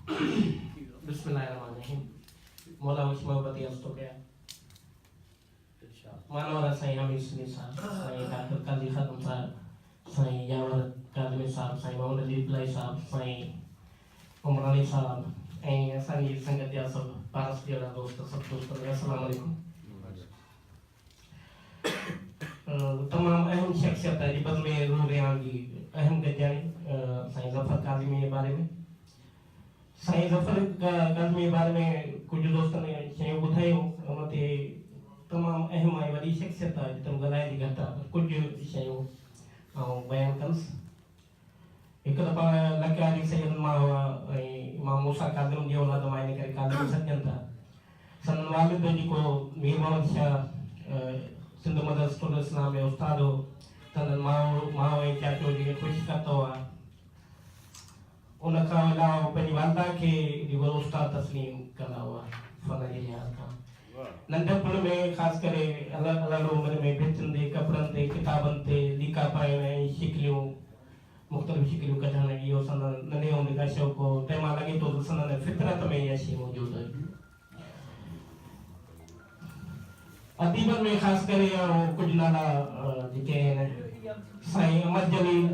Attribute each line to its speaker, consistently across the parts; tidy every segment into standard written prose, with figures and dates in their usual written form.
Speaker 1: बिस्मिल्लाहिर्रहमानिर्रहीम। मौला उस्मावती अस्तोकया मानवरा साईं हमीद निसार साईं डॉक्टर काजी खातम साहब साईं यावर काजमी साहब साईं मोहम्मद अली इब्लाई साहब साईं उमरानी साहब ऐं असांजी संगत जा सभु पारस जहिड़ा दोस्त सभु दोस्तनि खे अस्सलाम वालेकुम। तमामु अहम शख्सियत जी बदले रूह रियान जी अहम गजाणी साईं ज़फ़र काज़मी जे बारे में साईं ज़फ़र काज़मी जे बारे में कुझु दोस्तनि शयूं ॿुधायूं उन ते तमामु अहम ऐं वॾी शख्सियत आहे जिते ॻाल्हाए जी घटि आहे कुझु शयूं ऐं बयानु कंदुसि। हिकु दफ़ा लकारी सैयद मां हुआ ऐं इमाम मूसा काज़िम जी औलाद मां इन करे काज़िम सॾनि था। संदन वालिद जेको मीर मोहम्मद शाह सिंध मदरसतुल इस्लाम में उस्ताद हो संदन माओ ऐं चाचो जी ख़ुशि कंदो हुआ। उन खां अलावा पंहिंजी वालदा खे जेको उस्ताद तस्लीम कंदा हुआ फन जे लिहाज़ खां। नंढपण में ख़ासि करे अलॻि अलॻि उमिरि में भितियुनि ते कपिड़नि ते किताबनि ते लीका पाइण ऐं शिकिलियूं मुख़्तलिफ़ शिकिलियूं कढण इहो संदन नंढे हूंदे खां शौक़ु हो। तंहिं मां लॻे थो त संदन फितरत में इहा शइ मौजूदु हुई। अदीबनि में ख़ासि करे कुझु नाला जेके आहिनि साईं अहमद जलील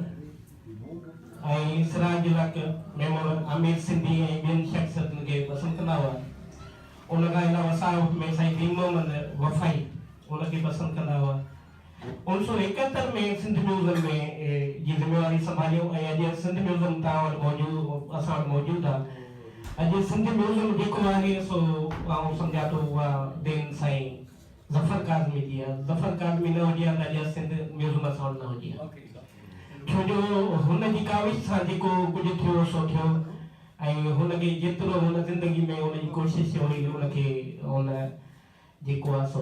Speaker 1: ऐं सिराजुल हक़ मेमोन आमिर सिंधी ऐं ॿियनि शख़्सियतुनि खे पसंदि कंदा हुआ। उन खां अलावा साहब में साईं दीन मोहम्मद वफ़ाई उनखे पसंदि कंदा हुआ। 1971 में सिंध म्यूज़ियम में जी ज़िम्मेवारी संभालियो ऐं अॼु सिंध म्यूज़ियम तव्हां वटि मौजूदु असां वटि मौजूदु आहे। अॼु सिंध म्यूज़ियम जेको आहे सो आउं सम्झा थो उहा देन साईं ज़फ़र काज़मी जी आहे। ज़फ़र काज़मी न हुजे हा त अॼु सिंध म्यूज़ियम असां वटि न हुजे हा। छो जो हुन जी काविश सां जेको कुझु थियो सो थियो ऐं हुनखे जेतिरो हुन ज़िंदगी में हुनजी कोशिशि हुई हुनखे हुन जेको आहे सो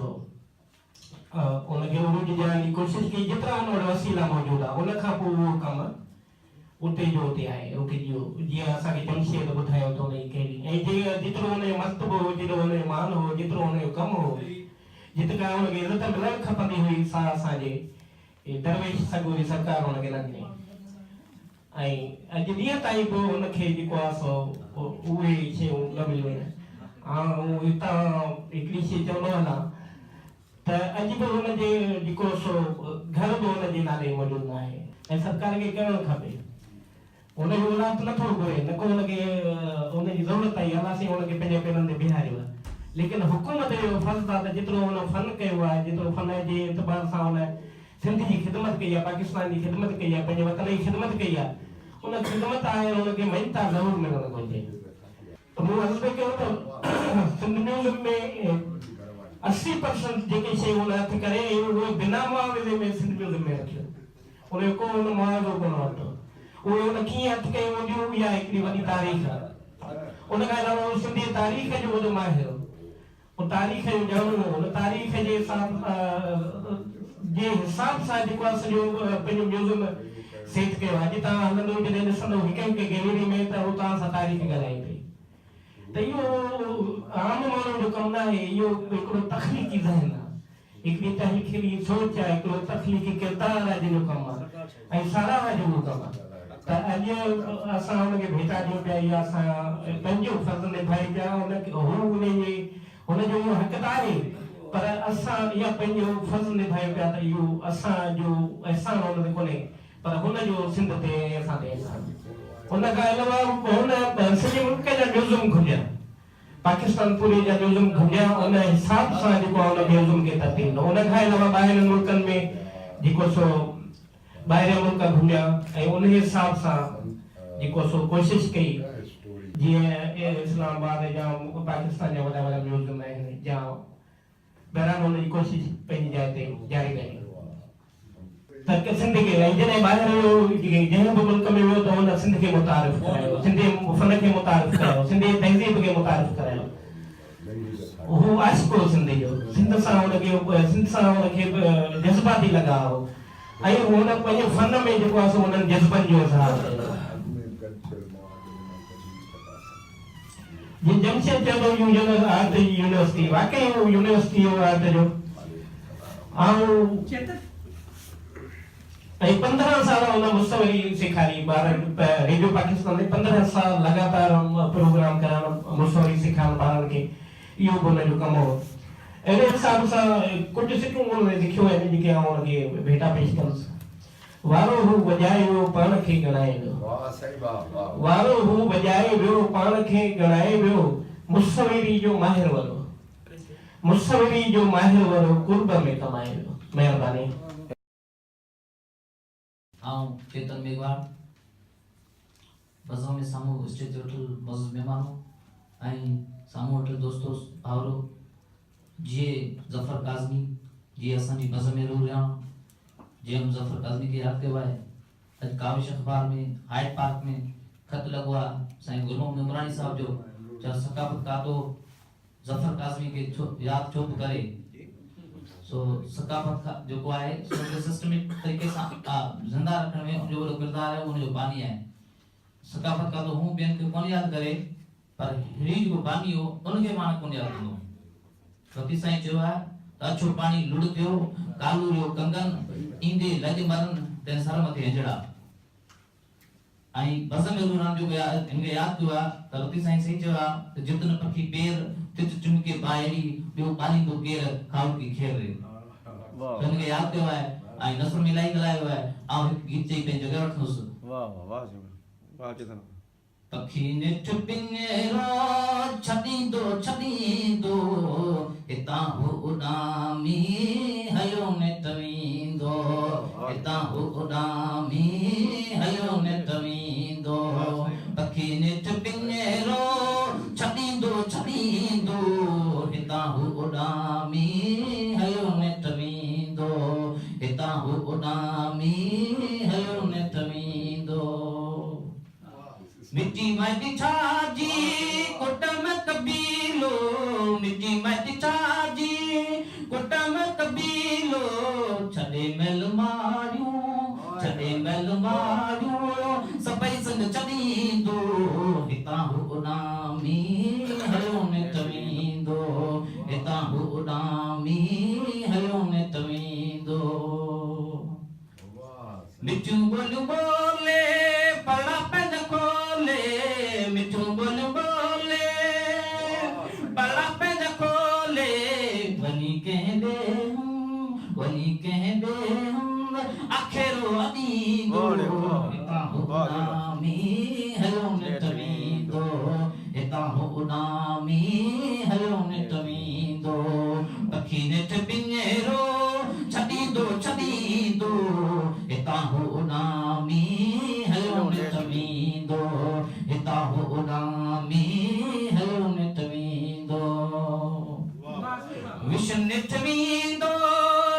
Speaker 1: उनखे उरूज ॾियण जी कोशिशि कई जेतिरा हुन वटि वसीला मौजूदु आहे। उन खां पोइ उहो कमु उते जो उते आहे रुकिजियो जीअं असांखे जमशेद ॿुधायो त हुनजी कहिड़ी ऐं जीअं जेतिरो हुनजो मस्तबो हो जेतिरो हुनजो मान हो जेतिरो हुनजो कमु हो जिते हुनखे इज़त मिलणु खपंदी हुई सा असांजे दरवेश सगोरी सरकार हुनखे न ॾिनी ऐं अॼु ॾींहं ताईं पोइ हुनखे जेको आहे सो उहे शयूं न मिलियूं आहिनि। ऐं हितां हिकिड़ी शइ चवंदो हलां त अॼु बि हुनजे जेको सो घर बि हुनजे नाले मौजूदु न आहे ऐं सरकार खे करणु खपे। हुनजो औलाद नथो घुरे न को हुनखे हुनजी ज़रूरत आई अलाह साईं हुनखे पंहिंजे पेरनि ते बीहारियो आहे। लेकिन हुकूमत जो फर्ज़ आहे त जेतिरो हुन फन कयो आहे जेतिरो फन जे एतबार सां हुन सिंध जी ख़िदमत कई आहे पाकिस्तान जी ख़िदमत कई आहे पंहिंजे वतन जी ख़िदमत कई आहे उन ख़िदमत आहे हुनखे महिनता ज़रूरु मिलणु घुरिजे। त मूं अर्ज़ु कयो त सिंध म्यूज़ियम में 80% जेके शयूं हुन हथु करे उहे बिना मुआविज़े में सिंध म्यूज़ियम में रखियो। उनजो को हुन मुआविज़ो कोन वरितो। उहे हुन कीअं हथु कयूं हूंदियूं इहा हिकिड़ी वॾी तारीख़ आहे। उन खां अलावा उहो सिंधी तारीख़ जो वॾो माहिर हो। तारीख़ जो ॼाणू हुन तारीख़ जे हिसाब सां जेको आहे सॼो पंहिंजो म्यूज़ियम सेट कयो आहे। अॼु तव्हां हलंदो जॾहिं ॾिसंदो हिकु हिकु गैलरी में त उहो तव्हां सां तारीख़ ॻाल्हाए पई। त इहो आम माण्हू जो कमु न आहे इहो हिकिड़ो तख़लीक़ी ज़हन आहे हिकिड़ी तहलीक़ी सोच आहे हिकिड़ो तख़लीक़ी किरदारु आहे जंहिंजो कमु आहे ऐं साराह जो उहो कमु आहे। त अॼु असां हुनखे भेटा ॾियूं पिया या असां पंहिंजो फर्ज़ निभाए पिया हुनखे हू हुनजो इहो हक़दारु आहे पर असां इहा पंहिंजो फर्ज़ निभाए पिया त इहो असांजो अहसान हुन ते कोन्हे पर हुनजो सिंध ते असां ते अहसान। उन खां अलावा हुन सॼे मुल्क जा म्यूज़ियम खुलिया पाकिस्तान पूरे जा म्यूज़ियम खुलिया उन हिसाब सां जेको आहे उन म्यूज़ियम खे तरतीब ॾिनो। उन खां अलावा ॿाहिरि मुल्कनि में जेको सो ॿाहिरियां मुल्क घुमिया ऐं उन हिसाब सां जेको सो कोशिशि कई जीअं इस्लामाबाद जा पाकिस्तान जा वॾा वॾा म्यूज़ियम आहिनि जा बहरहाल हुनजी कोशिशि पंहिंजी जाइ ते जारी रही। त सिंध खे ऐं जॾहिं ॿाहिरि जंहिं बि मुल्क में वियो त हुन सिंध खे मुतारिफ़ करायो सिंधी फन खे मुतारिफ़ करायो सिंधी तहज़ीब खे मुतारिफ़ करायो। उहो आशिक़ हो सिंध जो सिंध सां हुनखे जज़्बाती लॻाव हो ऐं हुन पंहिंजे फन में जेको आहे सो हुननि जज़्बनि जो इज़हार कयो। जमशेद चवंदो आर्ट यूनिवर्सिटी वाकई यूनिवर्सिटी आर्ट जो ऐं 15 साल हुन मुस्तवरी सेखारी ॿार रेडियो पाकिस्तान में 15 साल लगातार प्रोग्राम करण मुस्तवरी सेखारण ॿारनि खे इहो बि हुनजो कमु हो। अहिड़े हिसाब सां कुझु सिटूं हुननि लिखियूं आहिनि जेके आउं हुनखे भेटा पेश कंदुसि। वारो हू वॼाए वियो पाण खे ॻणाए वियो, वारो हू वॼाए वियो पाण खे ॻणाए वियो, मुस्तवरी जो माहिर वरो, मुस्तवरी जो माहिर वरो कुर्ब में कमाए वियो। महिरबानी।
Speaker 2: आऊं चेतन मेघवाल बज़ार में सामू स्टेज होटल मौजूद मेहमानों ऐं सामू होटल दोस्तों भावरो जे जफर काज़मी जे असांजी बज़ में रू रहा जे हम जफर काज़मी के याद कयो आहे। अॼु काविश अख़बार में हाइड पार्क में खत लगो आहे साईं गुलम नूरानी साहब जो जा सकाफत कातो जफर काज़मी के याद छो करे। सो सकाफत का जो को आहे सो सिस्टमिक तरीके से जिंदा रखने में जो वो किरदार है उन जो बानी है। सकाफत का तो हूं बेन के कोन याद करे पर हिड़ी जो बानी हो उनके मान कोन याद करो। रति साईं जो है अछो पानी लुड़ थियो कालू रो कंगन इंदे लज मरन ते सर मथे हजड़ा आई बस में रुना जो इनके याद जो है रति साईं सही जो है जितन पखी पैर तित चुमके बायरी जो पानी तो केर खाउ की खेर रे इनके याद जो है आई नसर मिलाई गलायो है आ गीत चई पे जगह रखनोस।
Speaker 3: वाह वाह वाह चेतन
Speaker 2: पखी ने चुपिनेरो छदी दो इता हो उडामी हयो ने तवींदो इता हो उडामी हयो ने तवींदो पखी ने चुपिनेरो छदी दो इता हो उडामी हयो ने तवींदो इता हो उडामी हयो ने तवींदो मिट्टी माटी छाजी कुटम कबीलो मिट्टी माटी छाजी कुटम कबीलो छड़े मेल मारियो सभई संग चढ़ी दो हिता हो उडामी हयो ने तवींदो हिता हो उडामी हयो ने तवींदो मिठू बोले पड़ा पेन खोले मिठू बोले पड़ा पेन खोले वनी कह दे हम आखिरो अदीदो इता हो उडामी हयो ने तवींदो इता हो उडामी हयो ने तवींदो पखी ने पिंजरो छदी दो इता हो उडामी हयो ने तवींदो इता हो उडामी हयो ने तवींदो विशन ने तवींदो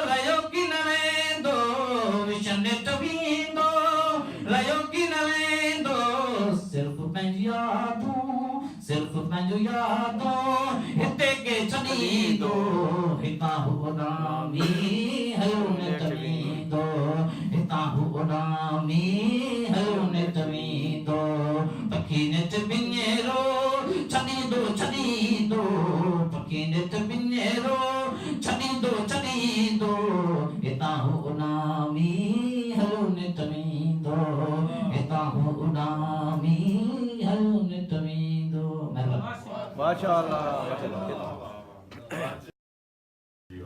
Speaker 2: रयो किनरेंदो विशन ने तवींदो रयो किनरेंदो सिर्फ पंहिंजो यादो हिते के छॾी दो हिता हो उडामी हयो ने तवींदो हिता हो उडामी हयो ने तवींदो पखी ने पिंजरो छॾी दो पखी ने पिंजरो छॾी दो हिता हो उडामी हयो ने तवींदो हिता हो उडामी हयो ने तवींदो।
Speaker 3: माशाअल्लाह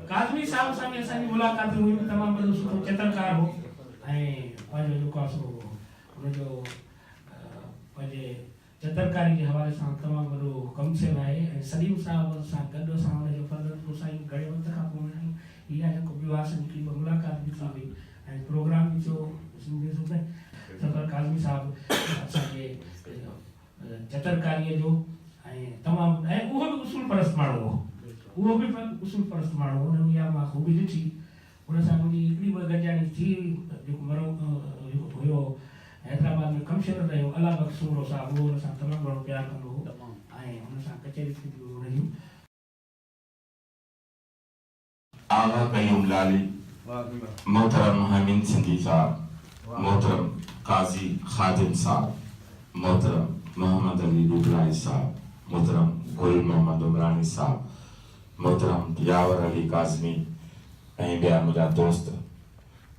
Speaker 1: काज़मी साहब सां असांजी मुलाक़ात हुई तमामु वॾो सुठो चित्रकार हो ऐं पंहिंजो जेको आहे सो हुनजो पंहिंजे चित्रकारी जे हवाले सां तमामु वॾो कमु थियल आहे ऐं सलीम साहब सां गॾु असां हुनजो फज़ल साईं घणे वक़्त खां पोइ इहा जेको ॿियो आहे हिकिड़ी मुलाक़ात बि थी वई ऐं प्रोग्राम बि थियो सफ़र काज़मी साहब असांखे चित्रकारीअ जो ऐं तमामु ऐं उहो बि उसूल परस्त माण्हू हो उहो बि उसूल परस्त माण्हू हो हुन इहा मां ख़ूबी ॾिठी हुन सां मुंहिंजी हिकिड़ी ॿ गॾिजाणी थी जेको मरो हुयो हैदराबाद में कमिश्नर रहियो अला बख्श सूरो साहब उहो हुन सां तमामु घणो प्यारु कंदो हो ऐं हुन सां कचहरी थींदियूं रहियूं।
Speaker 4: आगा कयूम लाली मोहतरम हमीद सिंधी साहब, मोहतरम काजी खादिम साहब, मोहतरम मोहम्मद अली दुबरानी साहब, मोहतरम गुल मोहम्मद उमरानी साहब, मोहतरम यावर अली काज़मी ऐं ॿिया मुंहिंजा दोस्त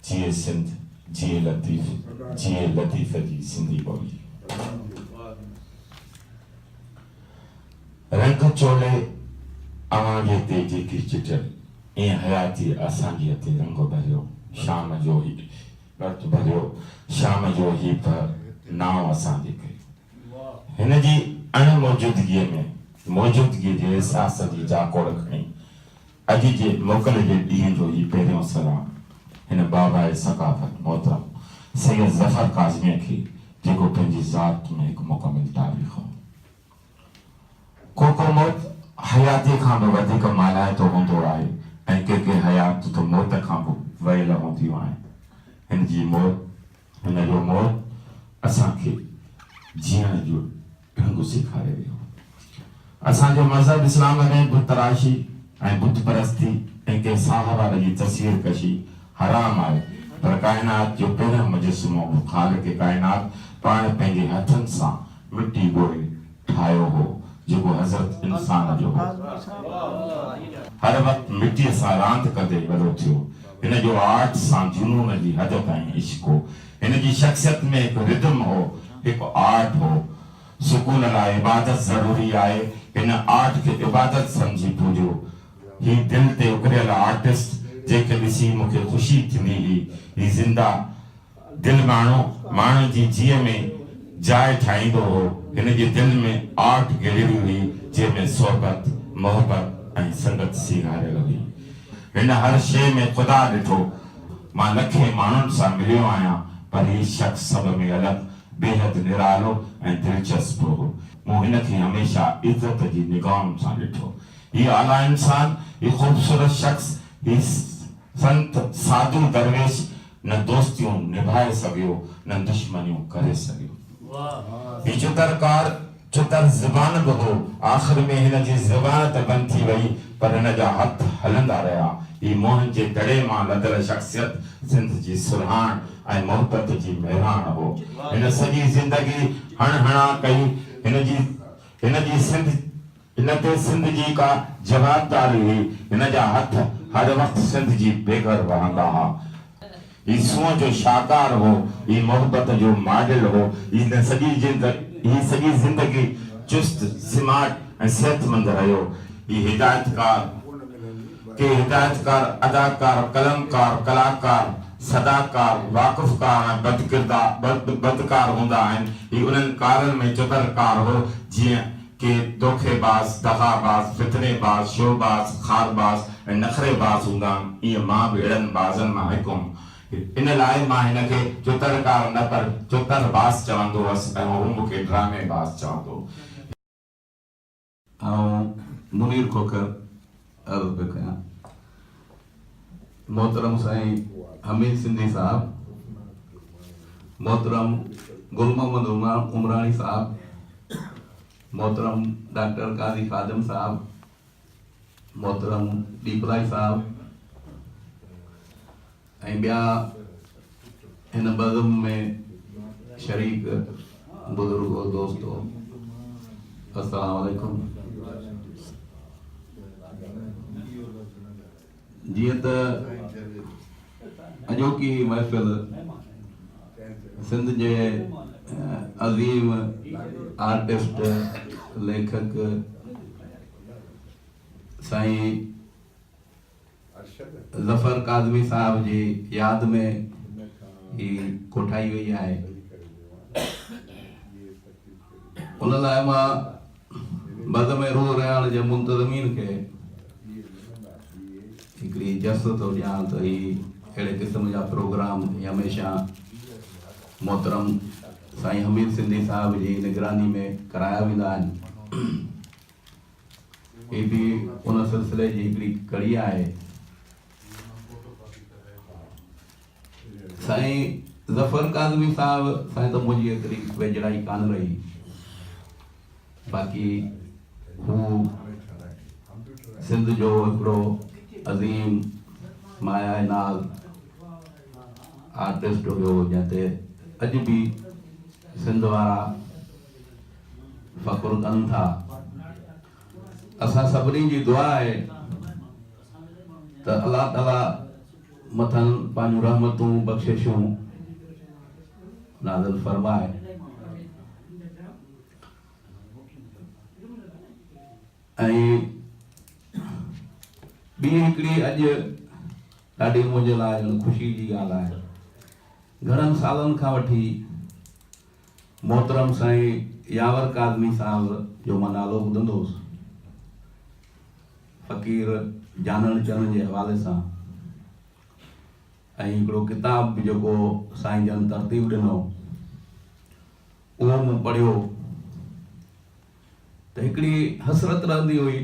Speaker 4: जीए सिंध जिए लतीफ़ जी सिंधी ॿोली। रंग चोले अवांजे ते जेकी चिटल ईअं हयाती असांजी हथे रंग भरियो शाम जो ही वर्त भरियो शाम जो ही पर नाव असांजे कयो। हिन जी अणमौजूदगीअ में मौजूदगीअ जे एहसास जी जाकोड़ खणी अॼु जे मोकल जे ॾींहं जो ही पहिरियों सलाम हिन बाबा सकाफ़त मोहतरम सैयद ज़फ़र काज़मीअ खे जेको पंहिंजी ज़ात में हिकु मुकमिल तारीख़ हो। को मौत हयाती खां बि वधीक मालाइतो हूंदो आहे ऐं के हयात तो मौत खां बि वयल हूंदियूं आहिनि। हिन जी मौत हिन जो मौत असांखे जीअण जो ढंग सेखारे वियो। असांजो मज़हब इस्लाम में बुत तराशी ऐं बुत परस्ती ऐं के साहबा जी तस्वीर कशी हराम आहे, पर काइनात जो पहिरियों मुजस्समो ख़ालिक़ काइनात पाण पंहिंजे हथनि सां मिट्टी ॻोहे ठाहियो हो जेको हज़रत इंसान जो हो। हर वक़्तु मिट्टीअ सां रांदि कंदे वॾो थियो। हिन जो आर्ट सां जुनून जी हद ताईं इश्क हो। हिन जी शख़्सियत में हिकु रिदम हो, हिकु आर्ट हो। सुकून लाइ इबादत ज़रूरी आहे। हिन आर्ट खे इबादत सम्झी पूॼो। ही दिल ते उकरियल आर्टिस्ट जंहिंखे ॾिसी मूंखे ख़ुशी थींदी हुई। ही ज़िंदा दिल माण्हू जी जीअ में जाइ ठाहींदो हो। हिन जे दिल में आर्ट गैलरी हुई जंहिंमें सोहबत मोहब्बत ऐं संगत सिंगारियल हुई। हिन हर शइ में ख़ुदा ॾिठो। मां लखे माण्हुनि सां मिलियो आहियां, पर ही शख़्स सभ में अलॻि बेहद निरालो ऐं दिलचस्प हो। मूं हिन खे हमेशह इज़त जी निगाहुनि सां ॾिठो। हीउ आला इंसान, हीउ ख़ूबसूरत शख़्स, हीउ संत साधु दरवेश न दोस्तियूं निभाए सघियो न दुश्मनियूं करे सघियो। हीउ चुतर ज़बान बि हो। आख़िर में हिन जी ज़बान त बंदि थी वई, पर हिन जा हथ हलंदा रहिया। हीउ मोहन जे दड़े मां लदल शख़्सियत सिंध जी सुल्हाण ऐं मोहबत जी महिराण हो। हिन सॼी ज़िंदगी हणा कई। हिन ते सिंध जी का जवाबदारी हुई। हिन जा हथ हर वक़्तु सिंध जी बेघर वहंदा हुआ। ही सूंह जो शाहकार हो। ही मोहब्बत जो मॉडल हो। ही सॼी ज़िंदगी चुस्त स्मार्ट ऐं सेहतमंद रहियो। ही हिदायतकार अदाकार कलमकार कलाकार सदाकार वाक़ुफ़कार ऐं बदकार हूंदा आहिनि। ही उन्हनि कारनि में चुतरकार हो जीअं के धोखेबाज़ दगाबाज़ फितनेबाज़ शोबाज़ खारबाज़ ऐं नखरेबाज़ हूंदा आहिनि। ईअं मां बि अहिड़नि बाज़नि मां हिकु हुउमि। इन लाइ मां हिन खे चुतरकार न पर चुतरबाज़ चवंदो हुअसि ऐं हू मूंखे ड्रामेबाज़ चवंदो।
Speaker 5: मुनीर खोखर अर्ज़ पियो कयां। मोहतरम साईं हमीद सिंधी साहब, मोहतरम गुल मोहम्मद उमरानी साहब, मोहतरम डॉक्टर काजी खादिम साहब, मोहतरम दीपलाई साहब ऐं ॿिया हिन बज़म में शरीक बुज़ुर्गो दोस्तो, अस्सलामु अलैकुम। जीअं त अॼोकी महफ़िल सिंध जे अज़ीम आर्टिस्ट लेखक साईं ज़फ़र काज़मी साहब जी याद में ही कोठाई वई आहे। उन लाइ मां बज़म रूह रहियाण जे मुंतज़मीन खे हिकिड़ी जस थो ॾियां त ही अहिड़े क़िस्म जा प्रोग्राम हमेशह मोहतरम साईं हमीद सिंधी साहब जी निगरानी में कराया वेंदा आहिनि। ही बि उन सिलसिले जी हिकिड़ी कड़ी आहे। साईं ज़फ़र काज़मी साहब साईं त मुंहिंजी एतिरी वेझड़ाई कान रही, बाक़ी हू सिंध जो हिकिड़ो अज़ीम माया नाज़ आर्टिस्ट हुयो जंहिं ते अॼु बि सिंध वारा फ़ख़ुरु कनि था। असां सभिनी जी दुआ आहे त अल्लाह ताला मथां पंहिंजूं रहमतूं बख़्शिशूं नाज़िल फरमाए। ऐं ॿी हिकिड़ी अॼु ॾाढी मुंहिंजे लाइ ख़ुशी जी ॻाल्हि आहे। घणनि सालनि खां वठी मोहतरम साईं यावर काज़मी साहब जो मां नालो ॿुधंदो हुउसि, फ़क़ीर जानण चरण जे हवाले सां। ऐं हिकिड़ो किताब बि जेको साईं जन तरतीब ॾिनो उहो मूं पढ़ियो त हिकिड़ी हसरत रहंदी हुई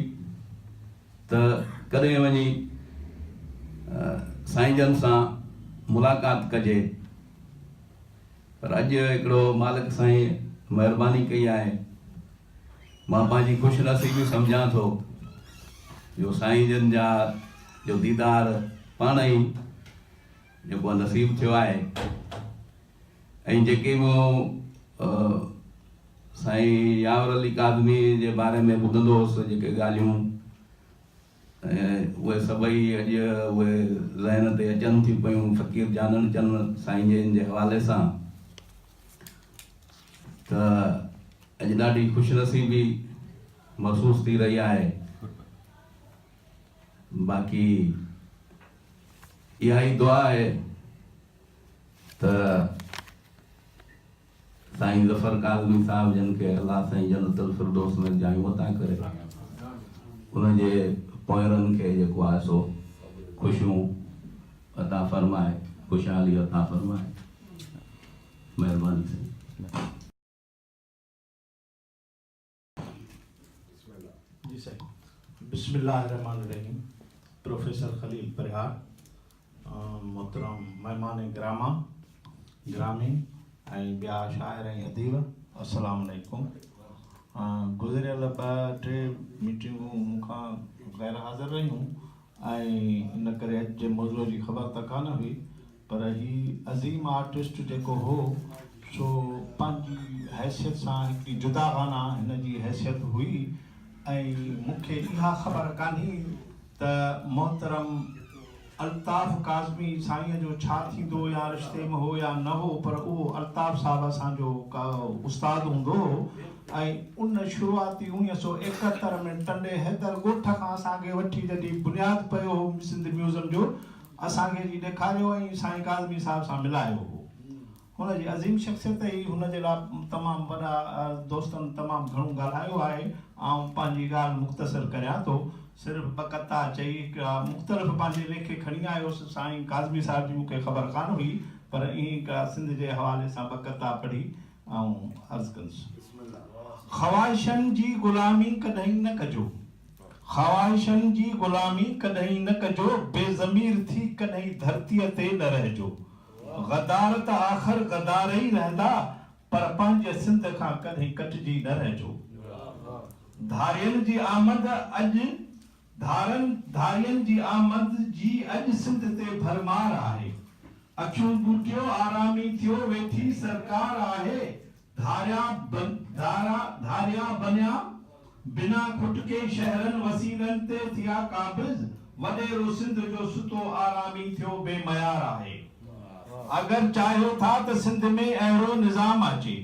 Speaker 5: त कॾहिं वञी साईं जन सां मुलाक़ात कजे। पर अॼु हिकिड़ो मालिक साईं महिरबानी कई आहे, मां पंहिंजी ख़ुशनसीबी सम्झां थो जो साईं जन जा जो दीदार पाण ई जेको नसीब थियो आहे। ऐं जेके मूं साईं यावर अली काज़मी जे बारे में ॿुधंदो हुउसि, जेके ॻाल्हियूं उहे सभई अॼु उहे ज़हन ते अचनि थियूं पियूं फ़क़ीर जानण चरण साईं जन जे हवाले सां। त अॼु ॾाढी ख़ुशनसीबी महसूस थी रही आहे। बाक़ी इहा ई दुआ आहे त साईं ज़फ़र काज़मी साहब जन खे अल्लाह साईं जन्नतुल फिरदौस में जायूं अता करे, उनजे पोयरनि खे जेको आहे सो ख़ुशियूं अता फरमाए, ख़ुशहाली अता फरमाए। महिरबानी साईं।
Speaker 6: जी साईं। बिस्मिल्लाहिर्रहमानिर्रहीम। प्रोफेसर खलील परिहार, मोहतरम मेहमान ग्रामी ऐं ॿिया शाइर ऐं अदीब, अस्सलाम वालेकुम। गुज़िरियल 2-3 मीटिंगूं मूंखां ग़ैर हाज़िर रहियूं ऐं इन करे अॼु जे मौज़ूअ जी ख़बर त कान हुई, पर ही अज़ीम आर्टिस्ट जेको हो सो पंहिंजी हैसियत सां हिकिड़ी जुदागाना हिन जी हैसियत हुई। ऐं मूंखे इहा ख़बर कान्ही त मोहतरम अल्ताफ़ काज़मी साईं जो छा थींदो या रिश्ते में हो या न हो, पर उहो अल्ताफ़ साहब असांजो उस्तादु हूंदो हो। ऐं उन शुरूआती 1971 में टंडे हैदर ॻोठ खां असांखे वठी जॾहिं बुनियादु पियो हो सिंध म्यूज़ियम जो, असांखे जी ॾेखारियो ऐं साईं काज़मी साहब सां मिलायो हो। हुनजी अज़ीम शख़्सियत ई हुनजे लाइ तमामु वॾा दोस्तनि तमामु घणो ॻाल्हायो आहे। ऐं पंहिंजी ॻाल्हि मुख़्तसर करियां थो, सिर्फ़ु 2 कता चई मुख़्तलिफ़ पंहिंजे लेखे खणी आयोसि। साईं काज़मी साहब जी मूंखे ख़बर कान हुई, पर ईअं का सिंध जे हवाले सां 2 कता पढ़ी ऐं अर्ज़ु कंदुसि। ख़्वाहिशनि जी ग़ुलामी कॾहिं न कजो, ख़्वाहिशनि जी ग़ुलामी कॾहिं न कजो, बेज़मीर थी कॾहिं धरतीअ ते न रहिजो। गदार त आख़िर गदार ई रहंदा, पर पंहिंजे सिंध खां कॾहिं कटिजी न रहिजो। धारियनि जी आमद जी अॼु सिंध ते भरमार आहे। अखियूं बूटियो आरामी थियो वेठी सरकार आहे। धारिया बनिया बिना खुटके शहरनि वसीलनि ते थिया काबिज़। वॾेरो सिंध जो सुतो आरामी थियो बेमयार आहे। अगर चाहियो था त सिंध में अहिड़ो निज़ाम अचे,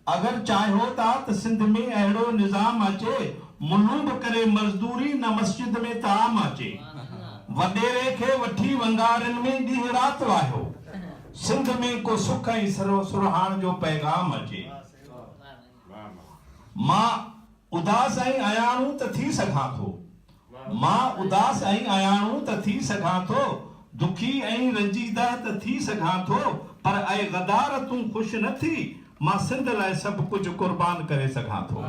Speaker 6: अगर चाहियो था त सिंध में अहिड़ो निज़ाम अचे, मुलूब करे मज़दूरी न मस्जिद में ताम अचे। वॾेरे खे वठी वंगारनि में ॾींहुं राति वाहियो, सिंध में को सुख ऐं सुरहाण जो पैगाम अचे। मां उदास ऐं अयाणू त थी सघां थो, मां उदास ऐं अयाणू त थी सघां थो, दुखी ऐं रंजीदा त थी सघां थो, पर ऐं गदार तूं ख़ुशि न थी, मां सिंध लाइ सभु कुझु क़ुर्बान करे सघां थो।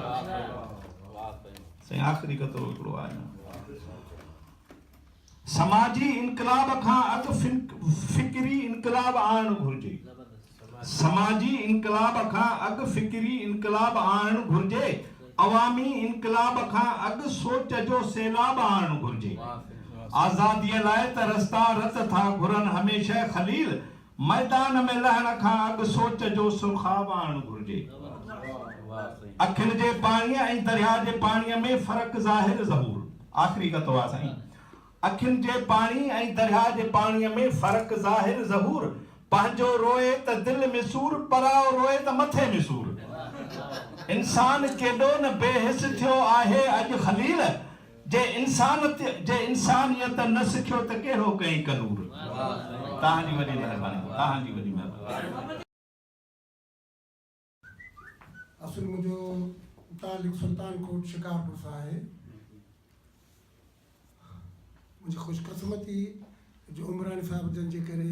Speaker 6: साईं आख़िरी कतो हिकिड़ो आहे। समाजी इनकलाब खां अॻु फिक्री इनकलाब आणणु घुरिजे। समाजी इनकलाब खां अॻु फिक्री इनकलाब आणणु घुरिजे। अवामी इनकलाब खां अॻु सोच जो सैलाब आणणु घुरिजे। आज़ादीअ लाइ त रस्ता रत था घुरनि हमेशह खलील, मैदान में लहण खां अॻु सोच जो सुरखाब आणणु घुरिजे। अखियुनि जे पाणीअ ऐं दरिया जे पाणीअ में फ़र्क़ु ज़ाहिर ज़हूर। आख़िरी कतो आहे साईं। अखियुनि जे पाणी ऐं दरिया जे पाणीअ में फ़र्क़ु ज़ाहिर ज़हूर, पंहिंजो रोए त दिलि में सूर, पराओ रोए त मथे में सूर। इंसान केॾो न बेहिस थियो आहे अॼु ख़लील, जे इंसानियत न सिखियो त कहिड़ो कई कनूर। तव्हांजी वॾी महिरबानी, तव्हांजी वॾी महिरबानी।
Speaker 7: असुल मुझो तालिक सुल्तान कोट शिकारपुर सां आहे। मुझे खुशकिस्मती जो उमरानी साहब जन जे करे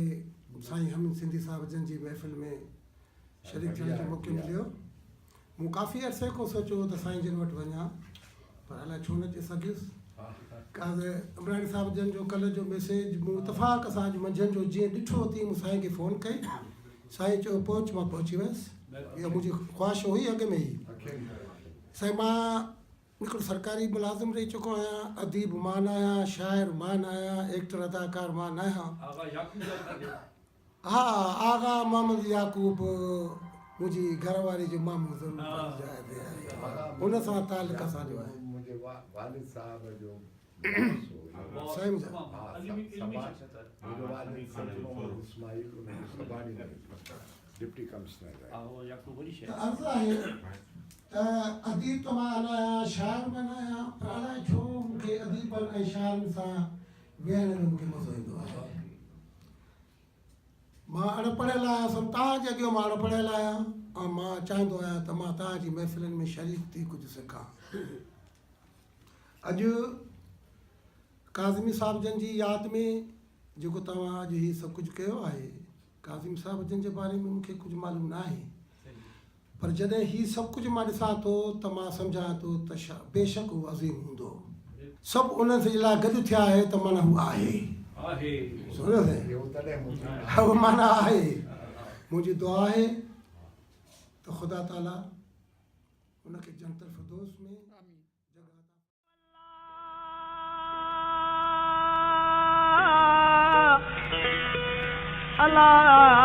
Speaker 7: साईं हमीद सिंधी साहब जन जी महफ़िल में शरीक थियण जो मौक़ो मिलियो। मूं काफ़ी अरसे को सोचो त साईं जन वटि वञा, पर अलाए छो न अची सघियुसि। उमरानी साहब जन जो कल्ह जो मैसेज मूं इतफ़ाक़ सां अॼु मंझंदि जो जीअं ॾिठो तीअं मूं साईं खे फ़ोन कई। साईं चयो पहुच, मां पहुची वियुसि। इहा मुंहिंजी ख़्वाहिश हुई अॻ में ई। साईं मां हिकिड़ो सरकारी मुलाज़िम रही चुको आहियां, अदीब मां न आहियां, शाइर मां न आहियां, एक्टर अदाकार मां न आहियां। हा, आगा मोहम्मद याकूब मुंहिंजी घरवारी जो मामू ज़रूरु हुन सां तालुक असांजो आहे।
Speaker 8: मुंहिंजे वालिद साहब जो
Speaker 7: साईं मुंहिंजा
Speaker 8: इस्माइल डिप्टी कमिश्नर
Speaker 7: अर्ज़ु आहे त अदीब त मां न आहियां, शाइर बि न आहियां, पर अलाए छो मूंखे अदीबनि ऐं शाइरनि सां वेहण में मूंखे मज़ो ईंदो आहे। मां अणपढ़ियल आहियां, सभु तव्हांजे अॻियां मां अणपढ़ियल आहियां, ऐं मां चाहींदो आहियां त मां तव्हांजी महफ़िलनि में शरीक थी कुझु सिखां। अॼु काज़मी साहब जन जी यादि में जेको तव्हां अॼु हीउ सभु कुझु कयो आहे, काज़िम साहब जन जे बारे में मूंखे कुझु मालूम न आहे, पर जॾहिं हीउ सभु कुझु मां ॾिसां थो त मां सम्झां थो त बेशक हू अज़ीम हूंदो। सभु उन्हनि जे लाइ गॾु थिया आहे त माना हू आहे। उहो माना आहे। मुंहिंजी दुआ आहे त ख़ुदा ताला उनखे जन्नतुल फिरदौस में
Speaker 9: Allah